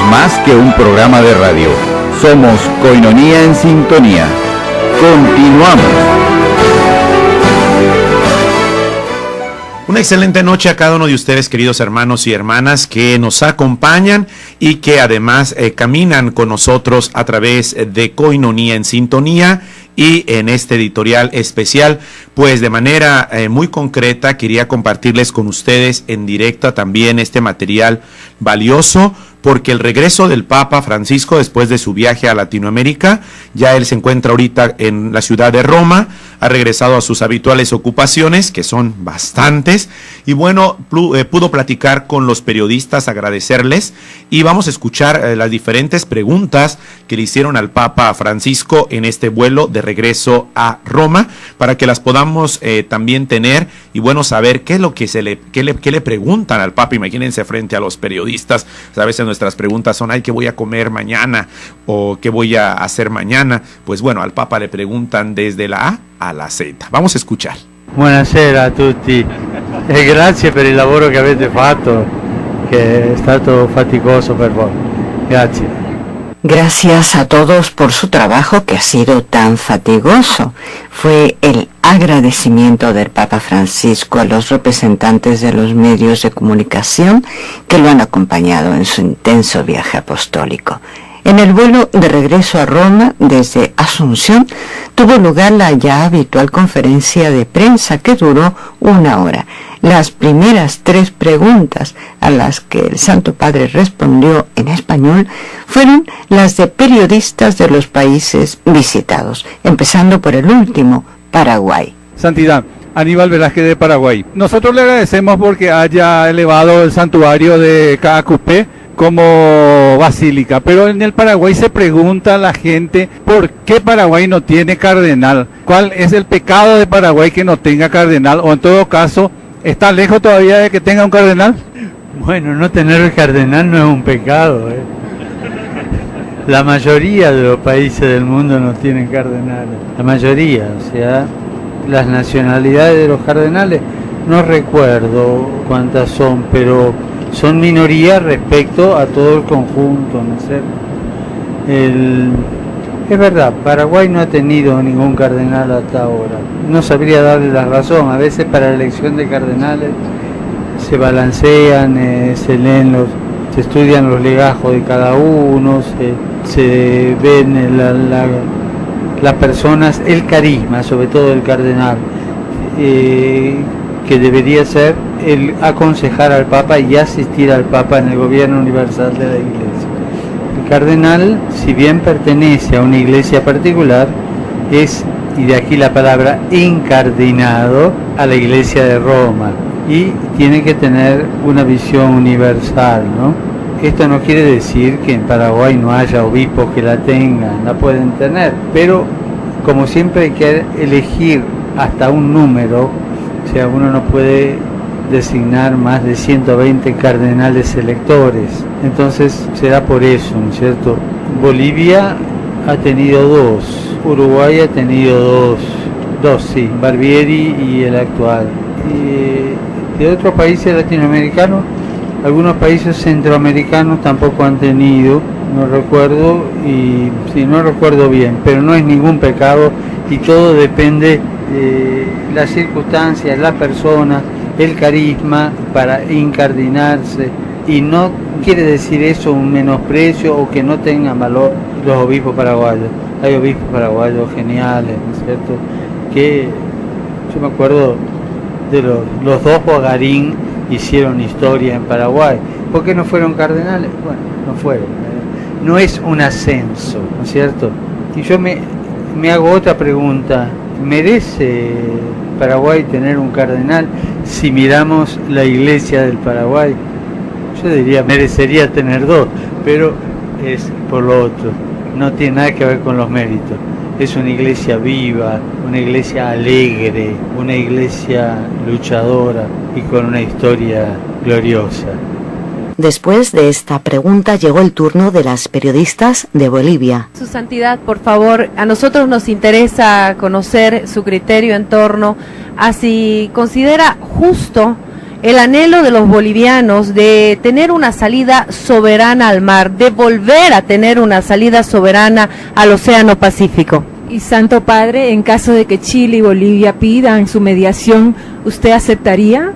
más que un programa de radio. Somos Koinonía en Sintonía. Continuamos. Una excelente noche a cada uno de ustedes, queridos hermanos y hermanas que nos acompañan y que además caminan con nosotros a través de Koinonía en Sintonía. Y en este editorial especial, pues de manera muy concreta, quería compartirles con ustedes en directo también este material valioso, porque el regreso del Papa Francisco después de su viaje a Latinoamérica, ya él se encuentra ahorita en la ciudad de Roma, ha regresado a sus habituales ocupaciones, que son bastantes, y bueno, pudo platicar con los periodistas, agradecerles, y vamos a escuchar las diferentes preguntas que le hicieron al Papa Francisco en este vuelo de regreso a Roma, para que las podamos también tener, y bueno, saber qué es lo que qué le preguntan al Papa. Imagínense frente a los periodistas, a veces nuestras preguntas son, ay, ¿qué voy a comer mañana? O ¿qué voy a hacer mañana? Pues bueno, al Papa le preguntan desde la A a la Z. Vamos a escuchar. Buonasera a tutti e grazie per il lavoro che avete fatto, che è stato faticoso per voi. Grazie. Gracias a todos por su trabajo que ha sido tan fatigoso. Fue el agradecimiento del Papa Francisco a los representantes de los medios de comunicación que lo han acompañado en su intenso viaje apostólico. En el vuelo de regreso a Roma desde Asunción tuvo lugar la ya habitual conferencia de prensa que duró 1 hora. Las primeras 3 preguntas a las que el Santo Padre respondió en español fueron las de periodistas de los países visitados, empezando por el último, Paraguay. Santidad, Aníbal Velázquez de Paraguay. Nosotros le agradecemos porque haya elevado el santuario de Caacupé como basílica, pero en el Paraguay se pregunta a la gente por qué Paraguay no tiene cardenal, cuál es el pecado de Paraguay que no tenga cardenal, o en todo caso, ¿está lejos todavía de que tenga un cardenal? Bueno, no tener el cardenal no es un pecado, La mayoría de los países del mundo no tienen cardenales, la mayoría, o sea, las nacionalidades de los cardenales, no recuerdo cuántas son, pero son minorías respecto a todo el conjunto, ¿no es cierto? Es verdad, Paraguay no ha tenido ningún cardenal hasta ahora. No sabría darle la razón. A veces para la elección de cardenales se balancean, se estudian los legajos de cada uno, se ven las personas, el carisma, sobre todo el cardenal, que debería ser el aconsejar al Papa y asistir al Papa en el gobierno universal de la Iglesia. El cardenal, si bien pertenece a una iglesia particular, es, y de aquí la palabra, incardinado a la Iglesia de Roma y tiene que tener una visión universal, ¿no? Esto no quiere decir que en Paraguay no haya obispos que la tengan, la pueden tener, pero como siempre hay que elegir hasta un número. O sea, uno no puede designar más de 120 cardenales electores. Entonces será por eso, ¿no es cierto? Bolivia ha tenido 2, Uruguay ha tenido 2, sí, Barbieri y el actual. Y de otros países latinoamericanos, algunos países centroamericanos tampoco han tenido, no recuerdo, y sí, no recuerdo bien, pero no es ningún pecado y todo depende de las circunstancias, la persona, el carisma para incardinarse, y no quiere decir eso un menosprecio o que no tengan valor los obispos paraguayos. Hay obispos paraguayos geniales, ¿no es cierto? Que yo me acuerdo de los 2 Bogarín hicieron historia en Paraguay. ¿Por qué no fueron cardenales? Bueno, no fueron. No es un ascenso, ¿no es cierto? Y yo me hago otra pregunta. ¿Merece Paraguay tener un cardenal si miramos la iglesia del Paraguay? Yo diría, merecería tener 2, pero es por lo otro. No tiene nada que ver con los méritos. Es una iglesia viva, una iglesia alegre, una iglesia luchadora y con una historia gloriosa. Después de esta pregunta llegó el turno de las periodistas de Bolivia. Su Santidad, por favor, a nosotros nos interesa conocer su criterio en torno a si considera justo el anhelo de los bolivianos de tener una salida soberana al mar, de volver a tener una salida soberana al Océano Pacífico. Y Santo Padre, en caso de que Chile y Bolivia pidan su mediación, ¿usted aceptaría?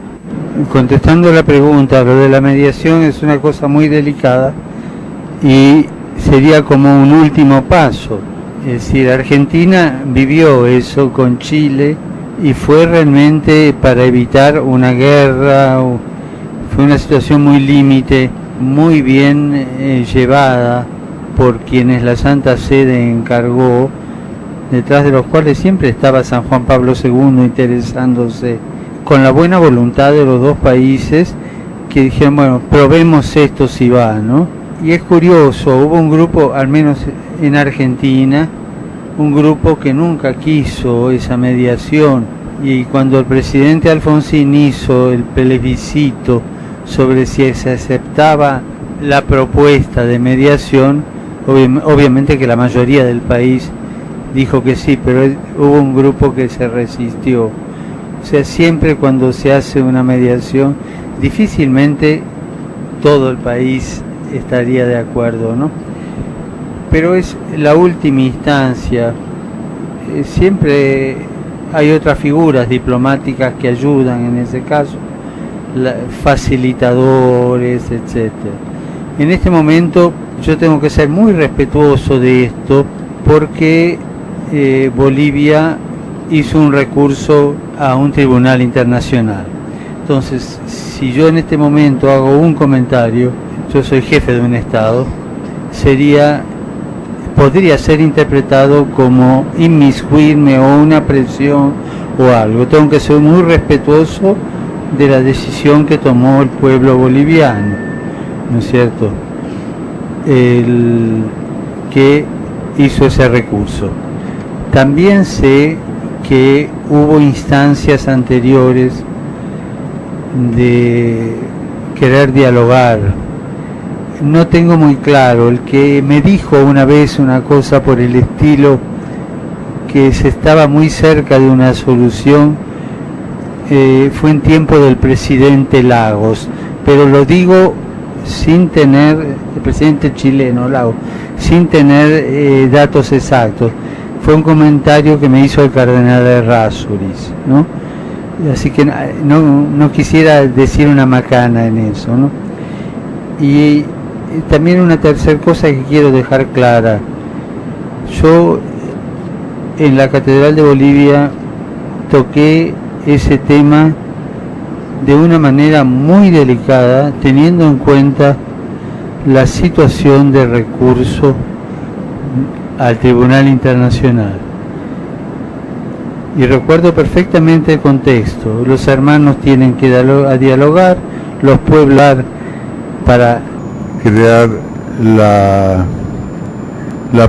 Contestando la pregunta, lo de la mediación es una cosa muy delicada y sería como un último paso. Es decir, Argentina vivió eso con Chile y fue realmente para evitar una guerra, fue una situación muy límite, muy bien llevada por quienes la Santa Sede encargó, detrás de los cuales siempre estaba San Juan Pablo II interesándose, con la buena voluntad de los dos países que dijeron, bueno, probemos esto si va, ¿no? Y es curioso, hubo un grupo, al menos en Argentina, un grupo que nunca quiso esa mediación, y cuando el presidente Alfonsín hizo el plebiscito sobre si se aceptaba la propuesta de mediación, obviamente que la mayoría del país dijo que sí, pero hubo un grupo que se resistió. O sea, siempre cuando se hace una mediación, difícilmente todo el país estaría de acuerdo, ¿no? Pero es la última instancia. Siempre hay otras figuras diplomáticas que ayudan en ese caso, facilitadores, etc. En este momento yo tengo que ser muy respetuoso de esto porque Bolivia hizo un recurso a un tribunal internacional. Entonces, si yo en este momento hago un comentario, yo soy jefe de un Estado, podría ser interpretado como inmiscuirme o una presión o algo. Tengo que ser muy respetuoso de la decisión que tomó el pueblo boliviano, ¿no es cierto? El que hizo ese recurso. También sé que hubo instancias anteriores de querer dialogar. No tengo muy claro, el que me dijo una vez una cosa por el estilo que se estaba muy cerca de una solución, fue en tiempo del presidente Lagos, pero lo digo sin tener, el presidente chileno Lagos, sin tener datos exactos. Fue un comentario que me hizo el cardenal Errázuriz, ¿no? Así que no quisiera decir una macana en eso, ¿no? Y también una tercera cosa que quiero dejar clara. Yo en la Catedral de Bolivia toqué ese tema de una manera muy delicada, teniendo en cuenta la situación de recurso al Tribunal Internacional. Y recuerdo perfectamente el contexto. Los hermanos tienen que dialogar, los pueblos para crear la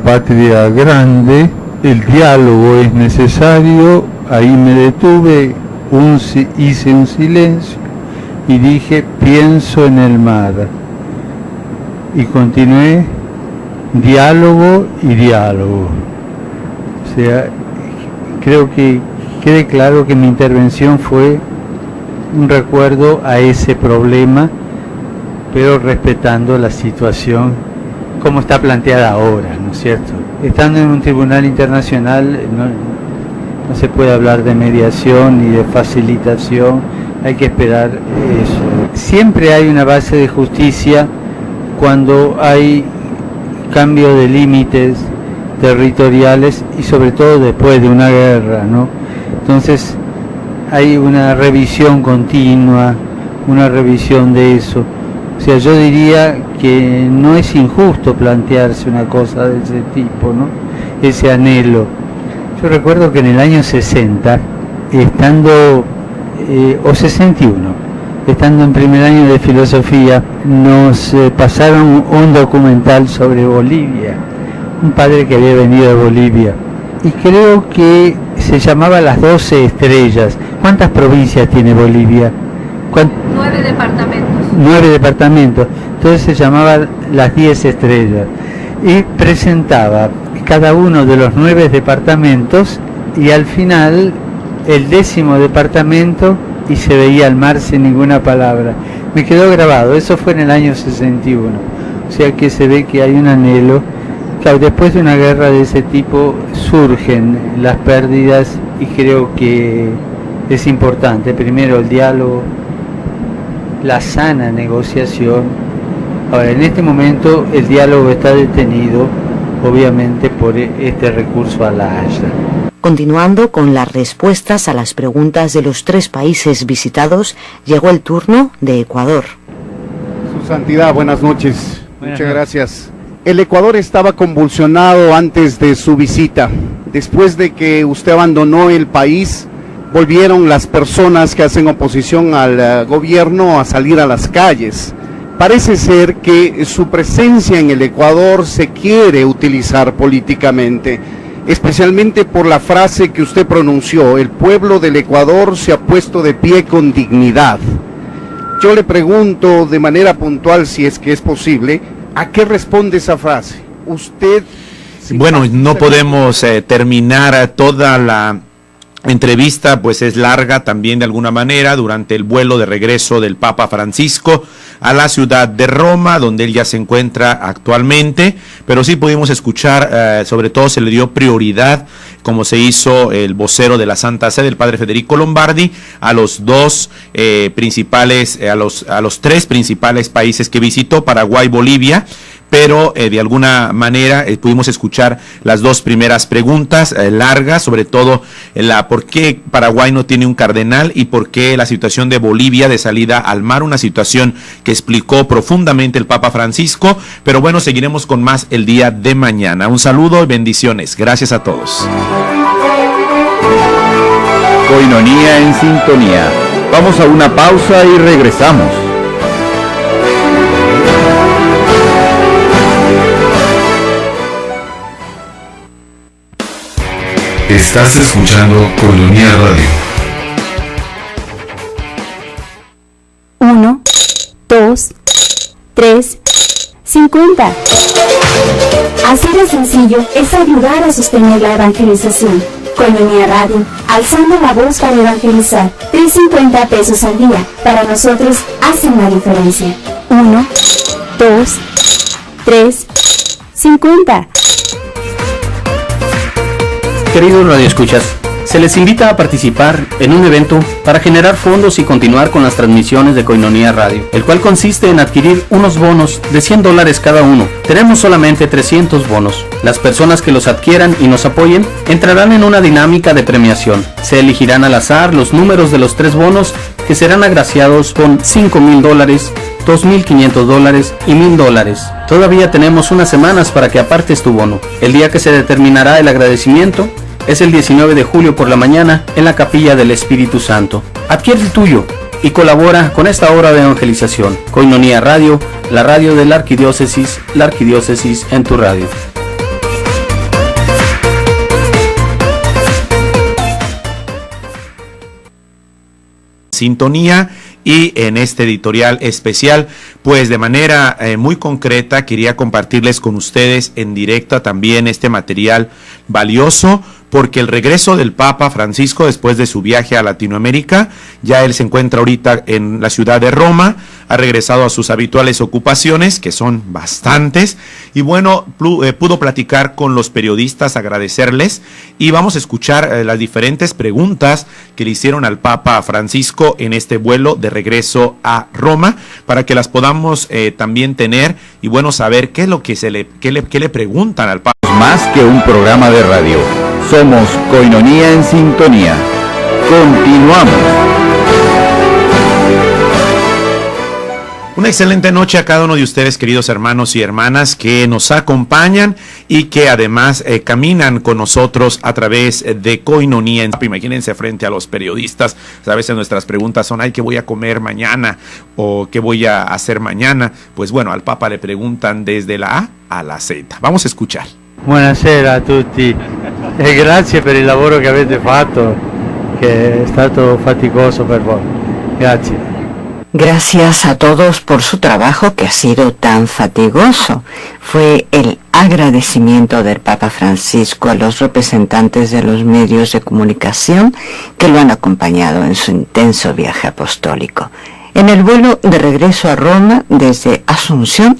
patria grande. El diálogo es necesario. Ahí me detuve, hice un silencio y dije, pienso en el mar. Y continué, diálogo y diálogo. O sea, creo que quede claro que mi intervención fue un recuerdo a ese problema, pero respetando la situación como está planteada ahora, ¿no es cierto? Estando en un tribunal internacional no se puede hablar de mediación ni de facilitación, hay que esperar eso. Siempre hay una base de justicia cuando hay cambio de límites territoriales y sobre todo después de una guerra, ¿no? Entonces hay una revisión continua, una revisión de eso. O sea, yo diría que no es injusto plantearse una cosa de ese tipo, ¿no? Ese anhelo. Yo recuerdo que en el año 60, o 61, estando en primer año de filosofía, nos pasaron un documental sobre Bolivia, un padre que había venido de Bolivia, y creo que se llamaba Las 12 Estrellas. ¿Cuántas provincias tiene Bolivia? 9 departamentos. 9 departamentos, entonces se llamaba Las 10 Estrellas, y presentaba cada uno de los 9 departamentos, y al final el 10º departamento y se veía el mar sin ninguna palabra. Me quedó grabado, eso fue en el año 61. O sea que se ve que hay un anhelo. Claro, después de una guerra de ese tipo surgen las pérdidas y creo que es importante. Primero el diálogo, la sana negociación. Ahora, en este momento el diálogo está detenido, obviamente, por este recurso a la Haya. Continuando con las respuestas a las preguntas de los 3 países visitados, llegó el turno de Ecuador. Su Santidad, buenas noches. Muchas gracias. El Ecuador estaba convulsionado antes de su visita. Después de que usted abandonó el país, volvieron las personas que hacen oposición al gobierno a salir a las calles. Parece ser que su presencia en el Ecuador se quiere utilizar políticamente, especialmente por la frase que usted pronunció: el pueblo del Ecuador se ha puesto de pie con dignidad. Yo le pregunto de manera puntual, si es que es posible, ¿a qué responde esa frase? Usted... Bueno, no podemos terminar toda la entrevista, pues es larga también de alguna manera, durante el vuelo de regreso del Papa Francisco a la ciudad de Roma, donde él ya se encuentra actualmente, pero sí pudimos escuchar, sobre todo se le dio prioridad, como se hizo el vocero de la Santa Sede, el padre Federico Lombardi, a los dos principales, a los 3 principales países que visitó, Paraguay, Bolivia, pero de alguna manera pudimos escuchar las 2 primeras preguntas largas, sobre todo la por qué Paraguay no tiene un cardenal y por qué la situación de Bolivia de salida al mar, una situación que explicó profundamente el Papa Francisco, pero bueno, seguiremos con más el día de mañana. Un saludo y bendiciones. Gracias a todos. Coinonía en sintonía. Vamos a una pausa y regresamos. Estás escuchando Coinonía Radio. 1, 2, 3, 50. Así de sencillo es ayudar a sostener la evangelización. Coinonía Radio, alzando la voz para evangelizar. 3.50 pesos al día, para nosotros hacen la diferencia. 1, 2, 3, 50. Queridos radioescuchas, se les invita a participar en un evento para generar fondos y continuar con las transmisiones de Coinonía Radio, el cual consiste en adquirir unos bonos de $100 cada uno. Tenemos solamente 300 bonos. Las personas que los adquieran y nos apoyen entrarán en una dinámica de premiación. Se elegirán al azar los números de los 3 bonos que serán agraciados con $5,000, $2,500 y $1,000. Todavía tenemos unas semanas para que apartes tu bono. El día que se determinará el agradecimiento es el 19 de julio por la mañana en la Capilla del Espíritu Santo. Adquiere el tuyo y colabora con esta obra de evangelización. Coinonía Radio, la radio de la arquidiócesis en tu radio. Sintonía. Y en este editorial especial, pues de manera muy concreta, quería compartirles con ustedes en directo también este material valioso, porque el regreso del Papa Francisco después de su viaje a Latinoamérica, ya él se encuentra ahorita en la ciudad de Roma, ha regresado a sus habituales ocupaciones, que son bastantes, y bueno, pudo platicar con los periodistas, agradecerles, y vamos a escuchar las diferentes preguntas que le hicieron al Papa Francisco en este vuelo de regreso a Roma, para que las podamos también tener, y bueno, saber qué es lo que qué le preguntan al Papa. Más que un programa de radio, somos Coinonía en sintonía. Continuamos. Una excelente noche a cada uno de ustedes, queridos hermanos y hermanas, que nos acompañan y que además caminan con nosotros a través de Coinonía. Imagínense frente a los periodistas, a veces nuestras preguntas son, ay, ¿qué voy a comer mañana? O ¿qué voy a hacer mañana? Pues bueno, al Papa le preguntan desde la A a la Z. Vamos a escuchar. Buonasera a tutti e grazie per il lavoro che avete fatto, che è stato faticoso per voi. Grazie. Gracias a todos por su trabajo que ha sido tan fatigoso. Fue el agradecimiento del Papa Francisco a los representantes de los medios de comunicación que lo han acompañado en su intenso viaje apostólico. En el vuelo de regreso a Roma desde Asunción,